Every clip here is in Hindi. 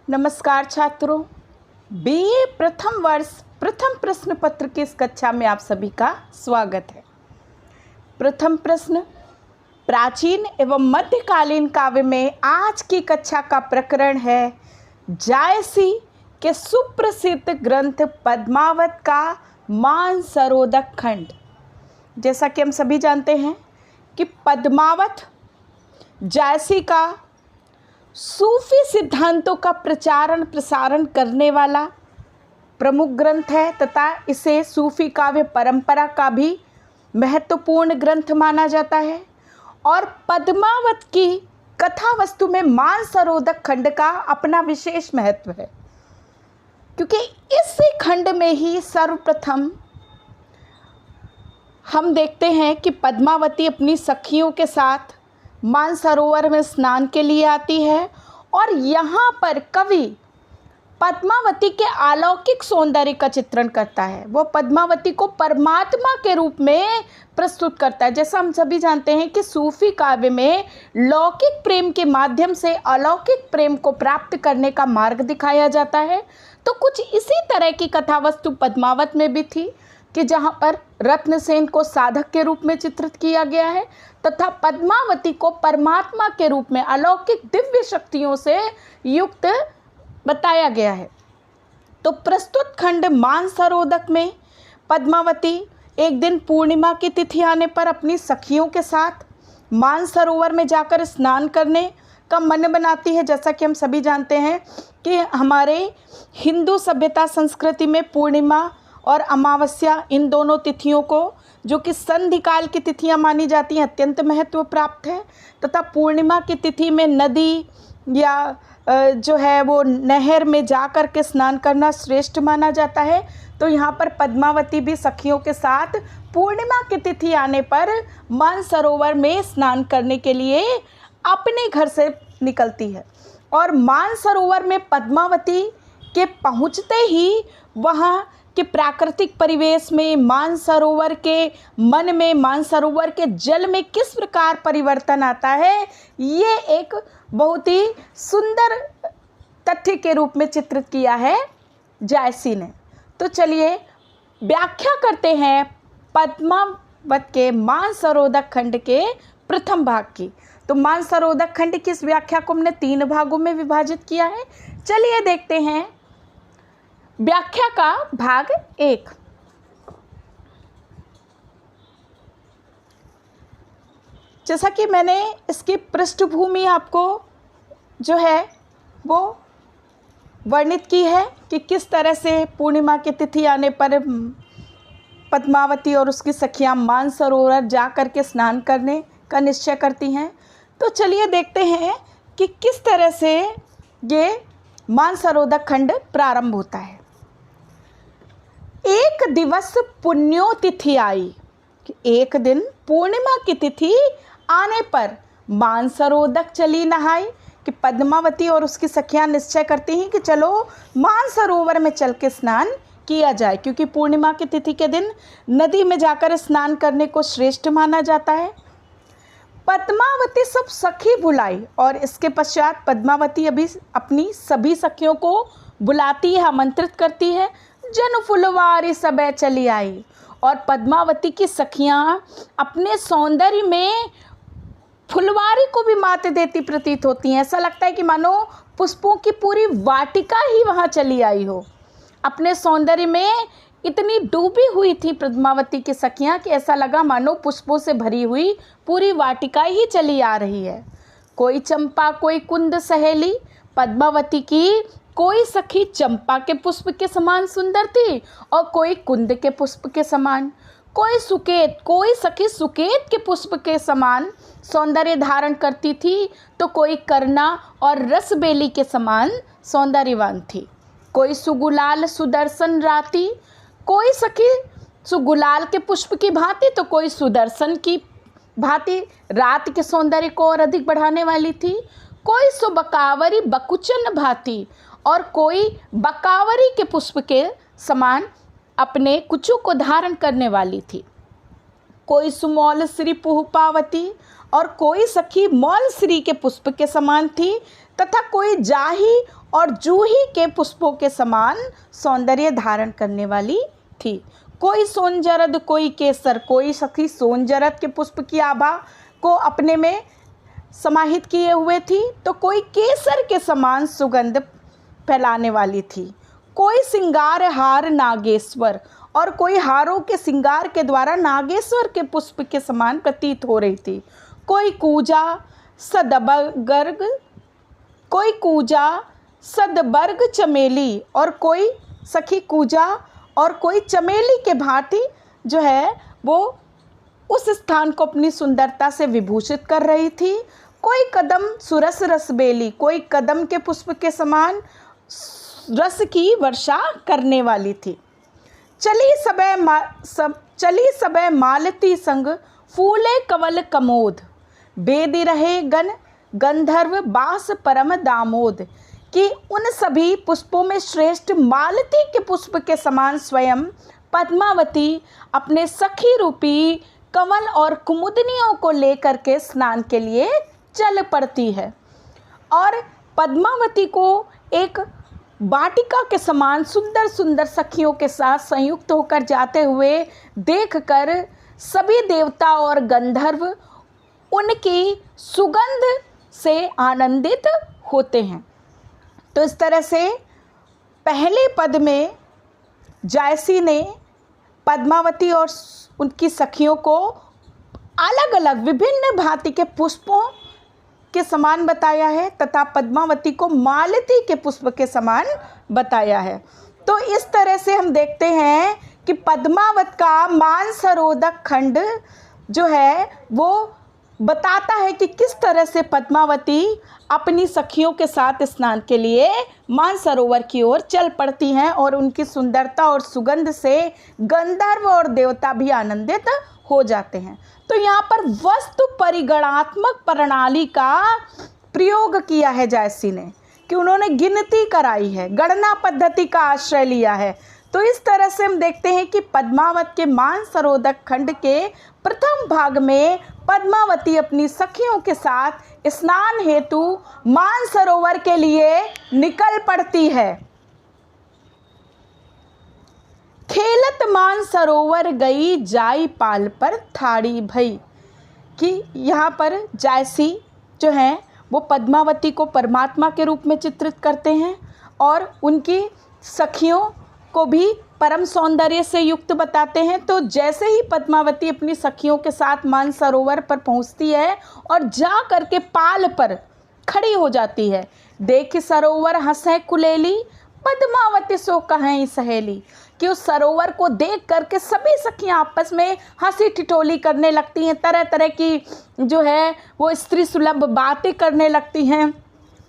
नमस्कार छात्रों, बीए प्रथम वर्ष प्रथम प्रश्न पत्र की इस कक्षा में आप सभी का स्वागत है। प्रथम प्रश्न, प्राचीन एवं मध्यकालीन काव्य में आज की कक्षा का प्रकरण है जायसी के सुप्रसिद्ध ग्रंथ पद्मावत का मानसरोदक खंड। जैसा कि हम सभी जानते हैं कि पद्मावत जायसी का सूफी सिद्धांतों का प्रचारण प्रसारण करने वाला प्रमुख ग्रंथ है तथा इसे सूफी काव्य परंपरा का भी महत्वपूर्ण ग्रंथ माना जाता है। और पद्मावत की कथा वस्तु में मानसरोदक खंड का अपना विशेष महत्व है, क्योंकि इस खंड में ही सर्वप्रथम हम देखते हैं कि पद्मावती अपनी सखियों के साथ मानसरोवर में स्नान के लिए आती है और यहाँ पर कवि पद्मावती के अलौकिक सौंदर्य का चित्रण करता है। वो पद्मावती को परमात्मा के रूप में प्रस्तुत करता है। जैसा हम सभी जानते हैं कि सूफी काव्य में लौकिक प्रेम के माध्यम से अलौकिक प्रेम को प्राप्त करने का मार्ग दिखाया जाता है, तो कुछ इसी तरह की कथा वस्तु पद्मावत में भी थी कि जहाँ पर रत्नसेन को साधक के रूप में चित्रित किया गया है तथा पद्मावती को परमात्मा के रूप में अलौकिक दिव्य शक्तियों से युक्त बताया गया है। तो प्रस्तुत खंड मानसरोदक में पद्मावती एक दिन पूर्णिमा की तिथि आने पर अपनी सखियों के साथ मानसरोवर में जाकर स्नान करने का मन बनाती है। जैसा कि हम सभी जानते हैं कि हमारे हिंदू सभ्यता संस्कृति में पूर्णिमा और अमावस्या, इन दोनों तिथियों को, जो कि संधिकाल की तिथियां मानी जाती हैं, अत्यंत महत्व प्राप्त है तथा पूर्णिमा की तिथि में नदी या जो है वो नहर में जा कर के स्नान करना श्रेष्ठ माना जाता है। तो यहाँ पर पद्मावती भी सखियों के साथ पूर्णिमा की तिथि आने पर मानसरोवर में स्नान करने के लिए अपने घर से निकलती है। और मानसरोवर में पद्मावती के पहुँचते ही वहाँ कि प्राकृतिक परिवेश में मानसरोवर के मन में, मानसरोवर के जल में किस प्रकार परिवर्तन आता है, ये एक बहुत ही सुंदर तथ्य के रूप में चित्रित किया है जायसी ने। तो चलिए व्याख्या करते हैं पद्मावत के मानसरोदक खंड के प्रथम भाग की। तो मानसरोदक खंड की इस व्याख्या को हमने 3 भागों में विभाजित किया है। चलिए देखते हैं व्याख्या का भाग 1। जैसा कि मैंने इसकी पृष्ठभूमि आपको जो है वो वर्णित की है कि किस तरह से पूर्णिमा की तिथि आने पर पद्मावती और उसकी सखियां मानसरोवर जा कर के स्नान करने का निश्चय करती हैं। तो चलिए देखते हैं कि किस तरह से ये मानसरोदक खंड प्रारंभ होता है। एक दिवस पुण्योतिथि आई कि एक दिन पूर्णिमा की तिथि आने पर मानसरोदक चली नहाई कि पद्मावती और उसकी सखियां निश्चय करती हैं कि चलो मानसरोवर में चल के स्नान किया जाए, क्योंकि पूर्णिमा की तिथि के दिन नदी में जाकर स्नान करने को श्रेष्ठ माना जाता है। पद्मावती सब सखी बुलाई और इसके पश्चात पद्मावती अभी अपनी सभी सखियों को बुलाती है, आमंत्रित करती है। जन फुलवारी सबे चली आई, और पद्मावती की सखियां अपने सौंदर्य में फुलवारी को भी मात देती प्रतीत होती हैं। ऐसा लगता है कि मानो पुष्पों की पूरी वाटिका ही वहां चली आई हो। अपने सौंदर्य में इतनी डूबी हुई थी पद्मावती की सखियां कि ऐसा लगा मानो पुष्पों से भरी हुई पूरी वाटिका ही चली आ रही है। कोई चंपा कोई कुंद सहेली, पद्मावती की कोई सखी चंपा के पुष्प के समान सुंदर थी और कोई कुंद के पुष्प के समान, कोई सखी सुकेत के पुष्प के समान सौंदर्य धारण करती थी, तो कोई करना और रसबेली के समान सौंदर्यवान थी। कोई सुगुलाल सुदर्शन राती, कोई सखी सुगुलाल के पुष्प की भांति तो कोई सुदर्शन की भांति रात के सौंदर्य को और अधिक बढ़ाने वाली थी। कोई सुबकावरी बकुचन भांति और कोई बकावरी के पुष्प के समान अपने कुचों को धारण करने वाली थी। कोई सुमौल श्री पुहपावती और कोई सखी मौल श्री के पुष्प के समान थी, तथा कोई जाही और जूही के पुष्पों के समान सौंदर्य धारण करने वाली थी। कोई सोनजरद, कोई केसर, कोई सखी सोनजरद के पुष्प की आभा को अपने में समाहित किए हुए थी, तो कोई केसर के समान सुगंध फैलाने वाली थी। कोई सिंगार हार नागेश्वर, और कोई हारों के सिंगार के द्वारा नागेश्वर के पुष्प के समान प्रतीत हो रही थी। कोई कूजा सदबर्ग चमेली, और कोई सखी कूजा और कोई चमेली के भांति जो है वो उस स्थान को अपनी सुंदरता से विभूषित कर रही थी। कोई कदम सुरस रसबेली, कोई कदम के पुष्प के समान रस की वर्षा करने वाली थी। चली सबे मालती संग फूले कवल कमोद, बेदी रहे गण गंधर्व बास परम दामोद, कि उन सभी पुष्पों में श्रेष्ठ मालती के पुष्प के समान स्वयं पद्मावती अपने सखी रूपी कमल और कुमुदनियों को लेकर के स्नान के लिए चल पड़ती है। और पद्मावती को एक वाटिका के समान सुंदर सुंदर सखियों के साथ संयुक्त होकर जाते हुए देखकर सभी देवता और गंधर्व उनकी सुगंध से आनंदित होते हैं। तो इस तरह से पहले पद में जायसी ने पद्मावती और उनकी सखियों को अलग अलग विभिन्न भांति के पुष्पों के समान बताया है तथा पद्मावती को मालती के पुष्प के समान बताया है। तो इस तरह से हम देखते हैं कि पद्मावत का मानसरोदक खंड जो है वो बताता है कि किस तरह से पद्मावती अपनी सखियों के साथ स्नान के लिए मानसरोवर की ओर चल पड़ती हैं और उनकी सुंदरता और सुगंध से गंधर्व और देवता भी आनंदित हो जाते हैं। तो यहाँ पर वस्तु परिगणात्मक प्रणाली का प्रयोग किया है जायसी ने, कि उन्होंने गिनती कराई है, गणना पद्धति का आश्रय लिया है। तो इस तरह से हम देखते हैं कि पद्मावत के मानसरोदक खंड के प्रथम भाग में पद्मावती अपनी सखियों के साथ स्नान हेतु मानसरोवर के लिए निकल पड़ती है। खेलत मानसरोवर गई जाई पाल पर थाड़ी भई, कि यहाँ पर जायसी जो हैं वो पद्मावती को परमात्मा के रूप में चित्रित करते हैं और उनकी सखियों को भी परम सौंदर्य से युक्त बताते हैं। तो जैसे ही पद्मावती अपनी सखियों के साथ मानसरोवर पर पहुंचती है और जा करके पाल पर खड़ी हो जाती है, देख सरोवर हंसे कुलेली पद्मावती सो कहें सहेली, कि उस सरोवर को देख करके सभी सखियां आपस में हंसी ठिठोली करने लगती हैं, तरह तरह की जो है वो स्त्री सुलभ बातें करने लगती हैं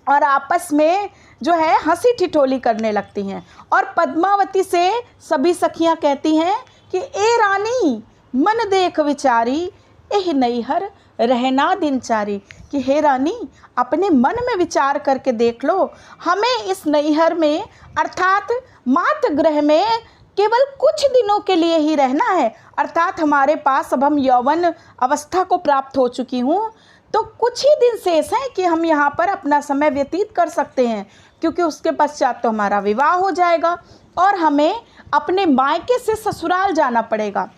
और आपस में जो है हंसी ठिठोली करने लगती हैं। और पद्मावती से सभी सखियां कहती हैं कि ए रानी मन देख विचारी एह नैहर रहना दिनचारी, कि हे रानी अपने मन में विचार करके देख लो, हमें इस नैहर में अर्थात मातृगृह में केवल कुछ दिनों के लिए ही रहना है, अर्थात हमारे पास अब हम यौवन अवस्था को प्राप्त हो चुकी हूँ, तो कुछ ही दिन शेष हैं कि हम यहाँ पर अपना समय व्यतीत कर सकते हैं, क्योंकि उसके पश्चात तो हमारा विवाह हो जाएगा और हमें अपने मायके से ससुराल जाना पड़ेगा।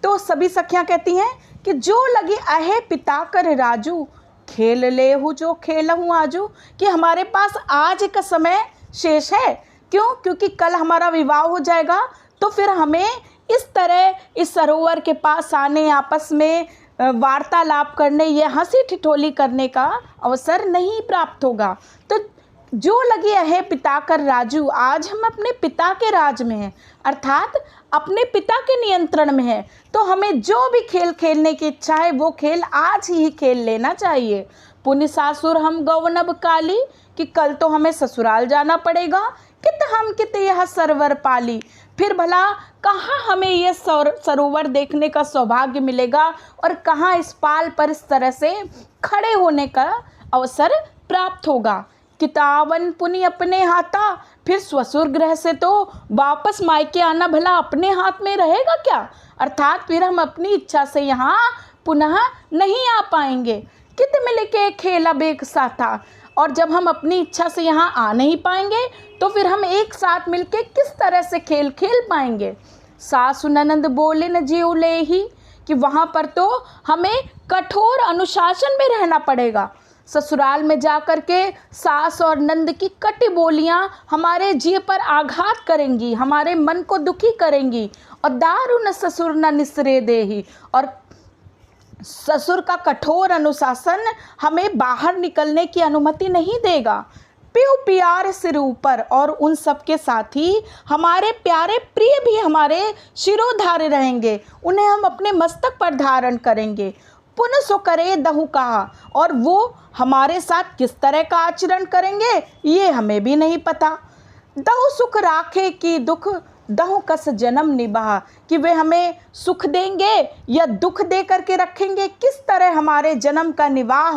तो सभी सखियाँ कहती हैं कि जो लगी अहे पिता कर राजू खेल ले हूँ जो खेल हूँ आजू, कि हमारे पास आज का समय शेष है। क्यों? क्योंकि कल हमारा विवाह हो जाएगा, तो फिर हमें इस तरह इस सरोवर के पास आने, आपस में वार्तालाप करने, ये हंसी ठिठोली करने का अवसर नहीं प्राप्त होगा। तो जो लगी है पिता कर राजू, आज हम अपने पिता के राज में हैं, अर्थात अपने पिता के नियंत्रण में है, तो हमें जो भी खेल खेलने की इच्छा है वो खेल आज ही खेल लेना चाहिए। पुण्य सासुर हम गौनब काली, कि कल तो हमें ससुराल जाना पड़ेगा, कित हम कित यह सरोवर पाली, फिर भला कहाँ हमें ये सरोवर देखने का सौभाग्य मिलेगा और कहाँ इस पाल पर इस तरह से खड़े होने का अवसर प्राप्त होगा। किताबन पुनि अपने हाथा, फिर ससुर गृह से तो वापस मायके आना भला अपने हाथ में रहेगा क्या, अर्थात फिर हम अपनी इच्छा से यहाँ पुनः नहीं आ पाएंगे। कित मिल के खेल अब एक साथा, और जब हम अपनी इच्छा से यहाँ आ नहीं पाएंगे तो फिर हम एक साथ मिलके किस तरह से खेल खेल पाएंगे। सासु ननंद बोले न जीव ले ही, कि वहाँ पर तो हमें कठोर अनुशासन में रहना पड़ेगा। ससुराल में जा कर के सास और नंद की कटी बोलियां हमारे जी पर आघात करेंगी, हमारे मन को दुखी करेंगी। और दारू न ससुर न निसरे देही, और ससुर का कठोर अनुशासन हमें बाहर निकलने की अनुमति नहीं देगा। प्यू प्यार सिर ऊपर, और उन सब के साथ ही हमारे प्यारे प्रिय भी हमारे शिरोधार्य रहेंगे, उन्हें हम अपने मस्तक पर धारण करेंगे। पुनः सो करे दहु कहा, और वो हमारे साथ किस तरह का आचरण करेंगे ये हमें भी नहीं पता। दहु सुख राखे कि दुख दहु कस जन्म निभा, कि वे हमें सुख देंगे या दुख दे करके रखेंगे, किस तरह हमारे जन्म का निर्वाह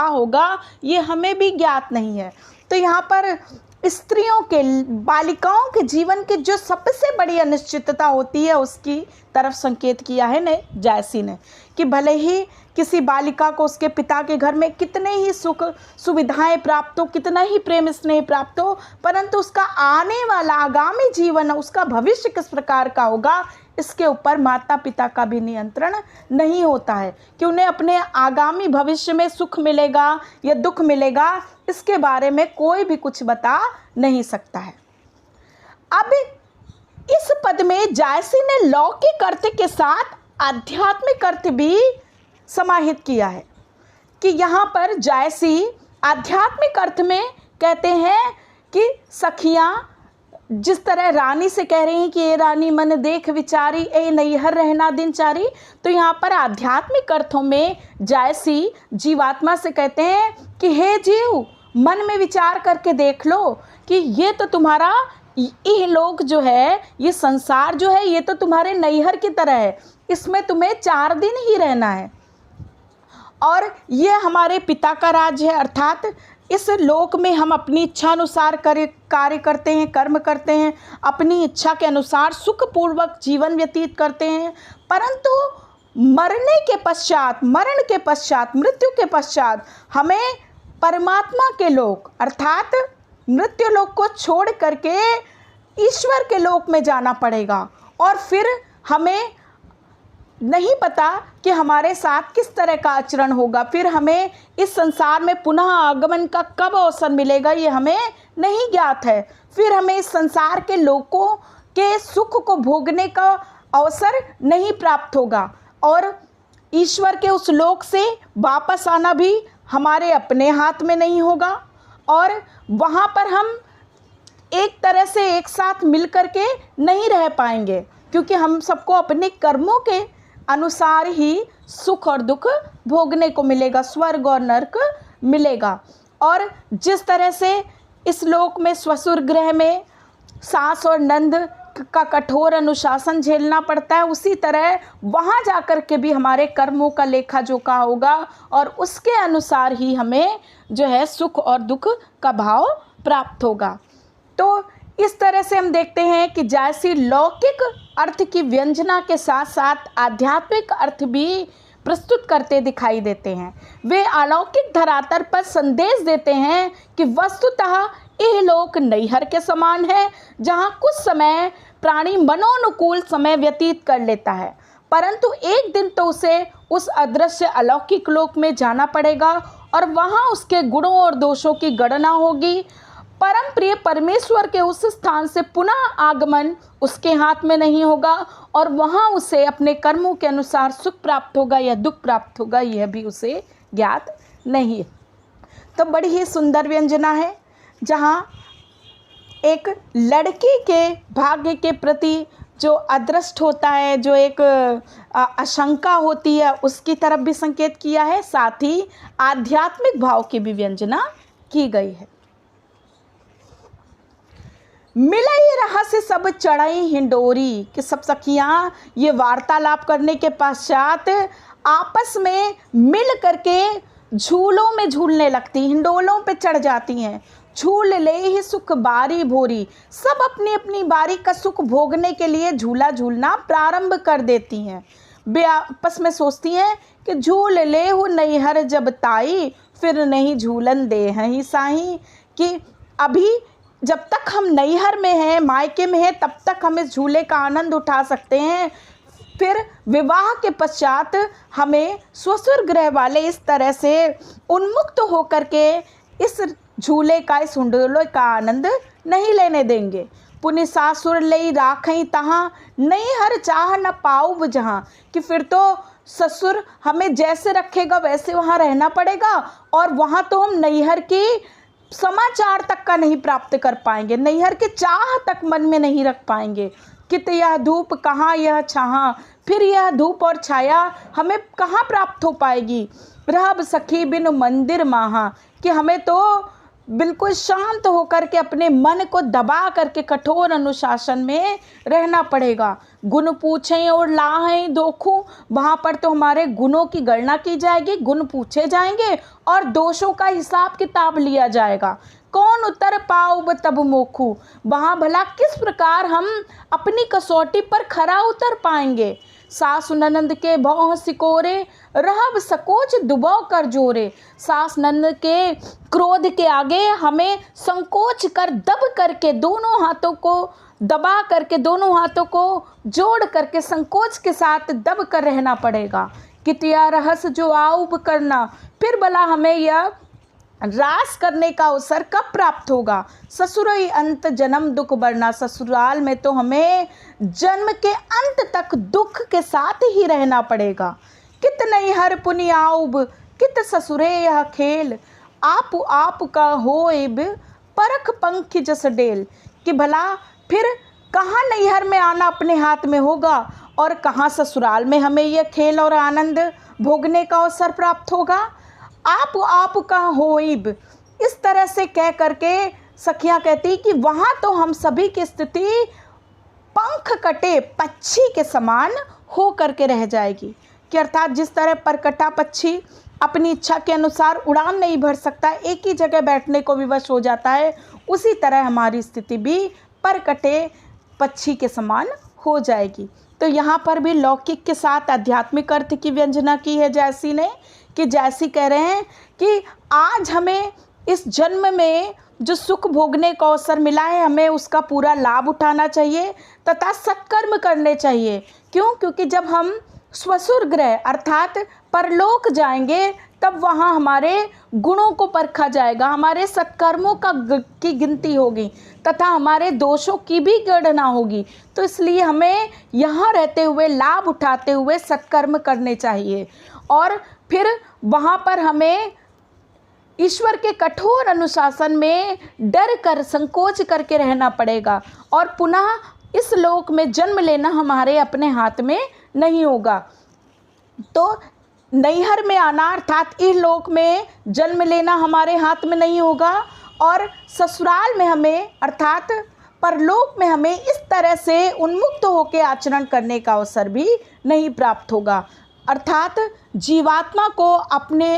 होगा ये हमें भी ज्ञात नहीं है। तो यहाँ पर स्त्रियों के, बालिकाओं के जीवन की जो सबसे बड़ी अनिश्चितता होती है उसकी तरफ संकेत किया है ने जायसी ने, कि भले ही किसी बालिका को उसके पिता के घर में कितने ही सुख सुविधाएं प्राप्त हो, कितना ही प्रेम स्नेह प्राप्त हो, परंतु उसका आने वाला आगामी जीवन, उसका भविष्य किस प्रकार का होगा, इसके ऊपर माता पिता का भी नियंत्रण नहीं होता है कि उन्हें अपने आगामी भविष्य में सुख मिलेगा या दुख मिलेगा, इसके बारे में कोई भी कुछ बता नहीं सकता है। अब इस पद में जायसी ने लौकिक अर्थ के साथ आध्यात्मिक अर्थ भी समाहित किया है, कि यहाँ पर जायसी आध्यात्मिक अर्थ में कहते हैं कि सखियाँ जिस तरह रानी से कह रही हैं कि ये रानी मन देख विचारी, ए नैहर रहना दिनचारी, तो यहाँ पर आध्यात्मिक अर्थों में जायसी जीवात्मा से कहते हैं कि हे जीव, मन में विचार करके देख लो कि ये तो तुम्हारा ये लोग जो है, ये संसार जो है, ये तो तुम्हारे नैहर की तरह है, इसमें तुम्हें 4 दिन ही रहना है, और ये हमारे पिता का राज्य है, अर्थात इस लोक में हम अपनी इच्छा अनुसार कार्य करते हैं, कर्म करते हैं, अपनी इच्छा के अनुसार सुखपूर्वक जीवन व्यतीत करते हैं, परंतु मरने के पश्चात, मरण के पश्चात, मृत्यु के पश्चात हमें परमात्मा के लोक अर्थात मृत्यु लोक को छोड़ करके ईश्वर के लोक में जाना पड़ेगा, और फिर हमें नहीं पता कि हमारे साथ किस तरह का आचरण होगा, फिर हमें इस संसार में पुनः आगमन का कब अवसर मिलेगा ये हमें नहीं ज्ञात है, फिर हमें इस संसार के लोकों के सुख को भोगने का अवसर नहीं प्राप्त होगा, और ईश्वर के उस लोक से वापस आना भी हमारे अपने हाथ में नहीं होगा, और वहाँ पर हम एक तरह से एक साथ मिल कर के नहीं रह पाएंगे, क्योंकि हम सबको अपने कर्मों के अनुसार ही सुख और दुख भोगने को मिलेगा, स्वर्ग और नरक मिलेगा। और जिस तरह से इस लोक में ससुर गृह में सास और नंद का कठोर अनुशासन झेलना पड़ता है, उसी तरह वहाँ जाकर के भी हमारे कर्मों का लेखा जोखा होगा, और उसके अनुसार ही हमें जो है सुख और दुख का भाव प्राप्त होगा। तो इस तरह से हम देखते हैं कि जैसी लौकिक अर्थ की व्यंजना के साथ साथ आध्यात्मिक अर्थ भी प्रस्तुत करते दिखाई देते हैं। वे अलौकिक धरातल पर संदेश देते हैं कि वस्तुतः यह लोक नैहर के समान है, जहाँ कुछ समय प्राणी मनोनुकूल समय व्यतीत कर लेता है, परंतु एक दिन तो उसे उस अदृश्य अलौकिक लोक में जाना पड़ेगा, और वहाँ उसके गुणों और दोषों की गणना होगी। परम प्रिय परमेश्वर के उस स्थान से पुनः आगमन उसके हाथ में नहीं होगा, और वहाँ उसे अपने कर्मों के अनुसार सुख प्राप्त होगा या दुख प्राप्त होगा यह भी उसे ज्ञात नहीं है। तो बड़ी ही सुंदर व्यंजना है, जहाँ एक लड़की के भाग्य के प्रति जो अदृष्ट होता है, जो एक आशंका होती है, उसकी तरफ भी संकेत किया है, साथ ही आध्यात्मिक भाव की भी व्यंजना की गई है। मिलई रहस्य सब चढ़ई हिंडोरी, कि सब सखियाँ ये वार्तालाप करने के पश्चात आपस में मिल करके झूलों में झूलने लगती, हिंडोलों पे चढ़ जाती हैं। झूल ले ही सुख बारी भोरी, सब अपनी अपनी बारी का सुख भोगने के लिए झूला झूलना प्रारंभ कर देती हैं। वे आपस में सोचती हैं कि झूल ले हो नैहर जब ताई, फिर नहीं झूलन दे हैं साही। कि अभी जब तक हम नैहर में हैं, मायके में हैं, तब तक हम इस झूले का आनंद उठा सकते हैं। फिर विवाह के पश्चात हमें ससुर गृह वाले इस तरह से उन्मुक्त होकर के इस झूले का, इस हुंडोले का आनंद नहीं लेने देंगे। पुनि सासुर लई राखई तहाँ, नहीं हर चाह न पाऊब जहाँ। कि फिर तो ससुर हमें जैसे रखेगा वैसे वहाँ रहना पड़ेगा, और वहाँ तो हम नैहर की समाचार तक का नहीं प्राप्त कर पाएंगे, नैहर के चाह तक मन में नहीं रख पाएंगे। कित यह धूप कहाँ यह छाहा, फिर यह धूप और छाया हमें कहाँ प्राप्त हो पाएगी। रहब सखी बिन मंदिर माहा, कि हमें तो बिल्कुल शांत होकर के अपने मन को दबा करके कठोर अनुशासन में रहना पड़ेगा। गुण पूछें और लाहें दोखूं, वहाँ पर तो हमारे गुणों की गणना की जाएगी, गुण पूछे जाएंगे और दोषों का हिसाब किताब लिया जाएगा। कौन उतर पाऊब तब मोखू, वहाँ भला किस प्रकार हम अपनी कसौटी पर खरा उतर पाएंगे। सास ननंद के भौं सिकोरे, रहब सकोच दुबौ कर जोरे। सास ननंद के क्रोध के आगे हमें संकोच कर दब करके, दोनों हाथों को दबा करके, दोनों हाथों को जोड़ करके संकोच के साथ दब कर रहना पड़ेगा। कितिया रहस जो आऊब करना, फिर भला हमें यह रास करने का अवसर कब प्राप्त होगा। ससुरई अंत जन्म दुख बढ़ना, ससुराल में तो हमें जन्म के अंत तक दुख के साथ ही रहना पड़ेगा। कित नहीं हर पुनि आऊब, कित ससुरे यह खेल, आप का होएब परख पंख जस डेल। कि भला फिर कहाँ नैहर में आना अपने हाथ में होगा, और कहाँ ससुराल में हमें यह खेल और आनंद भोगने का अवसर प्राप्त होगा। आप का होइब, इस तरह से कह करके सखियां कहती कि वहाँ तो हम सभी की स्थिति पंख कटे पक्षी के समान हो करके रह जाएगी। कि अर्थात जिस तरह परकटा पक्षी अपनी इच्छा के अनुसार उड़ान नहीं भर सकता, एक ही जगह बैठने को विवश हो जाता है, उसी तरह हमारी स्थिति भी परकटे पक्षी के समान हो जाएगी। तो यहाँ पर भी लौकिक के साथ आध्यात्मिक अर्थ की व्यंजना की है जैसी ने, कि जैसी कह रहे हैं कि आज हमें इस जन्म में जो सुख भोगने का अवसर मिला है, हमें उसका पूरा लाभ उठाना चाहिए तथा सत्कर्म करने चाहिए। क्यों? क्योंकि जब हम ससुर गृह अर्थात परलोक जाएंगे, तब वहाँ हमारे गुणों को परखा जाएगा, हमारे सत्कर्मों की गिनती होगी तथा हमारे दोषों की भी गणना होगी। तो इसलिए हमें यहाँ रहते हुए, लाभ उठाते हुए सत्कर्म करने चाहिए, और फिर वहाँ पर हमें ईश्वर के कठोर अनुशासन में डर कर, संकोच करके रहना पड़ेगा, और पुनः इस लोक में जन्म लेना हमारे अपने हाथ में नहीं होगा। तो नैहर में आना अर्थात इस लोक में जन्म लेना हमारे हाथ में नहीं होगा, और ससुराल में हमें अर्थात परलोक में हमें इस तरह से उन्मुक्त होकर आचरण करने का अवसर भी नहीं प्राप्त होगा। अर्थात जीवात्मा को अपने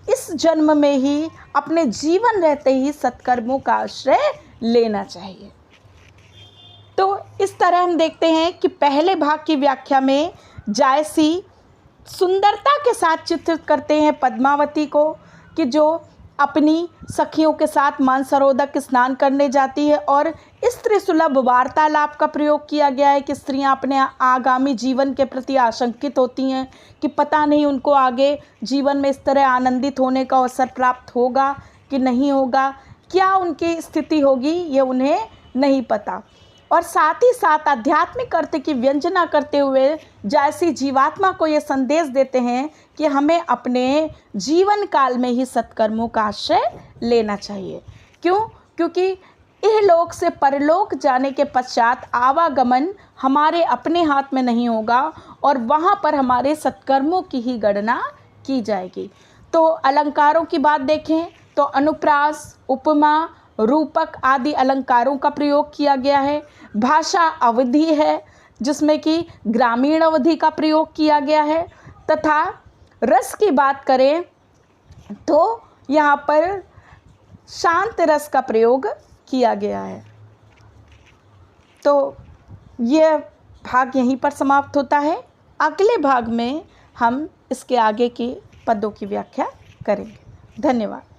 इस जन्म में ही, अपने जीवन रहते ही सत्कर्मों का आश्रय लेना चाहिए। तो इस तरह हम देखते हैं कि पहले भाग की व्याख्या में जायसी सुंदरता के साथ चित्रित करते हैं पद्मावती को, कि जो अपनी सखियों के साथ मानसरोदक स्नान करने जाती है, और स्त्री सुलभ वार्तालाप का प्रयोग किया गया है कि स्त्रियां अपने आगामी जीवन के प्रति आशंकित होती हैं कि पता नहीं उनको आगे जीवन में इस तरह आनंदित होने का अवसर प्राप्त होगा कि नहीं होगा, क्या उनकी स्थिति होगी ये उन्हें नहीं पता। और साथ ही साथ आध्यात्मिक अर्थ की व्यंजना करते हुए जैसी जीवात्मा को ये संदेश देते हैं कि हमें अपने जीवन काल में ही सत्कर्मों का आश्रय लेना चाहिए। क्यों? क्योंकि इहलोक से परलोक जाने के पश्चात आवागमन हमारे अपने हाथ में नहीं होगा, और वहाँ पर हमारे सत्कर्मों की ही गणना की जाएगी। तो अलंकारों की बात देखें तो अनुप्रास, उपमा, रूपक आदि अलंकारों का प्रयोग किया गया है। भाषा अवधि है जिसमें कि ग्रामीण अवधि का प्रयोग किया गया है, तथा रस की बात करें तो यहाँ पर शांत रस का प्रयोग किया गया है। तो यह भाग यहीं पर समाप्त होता है। अगले भाग में हम इसके आगे की पदों की व्याख्या करेंगे। धन्यवाद।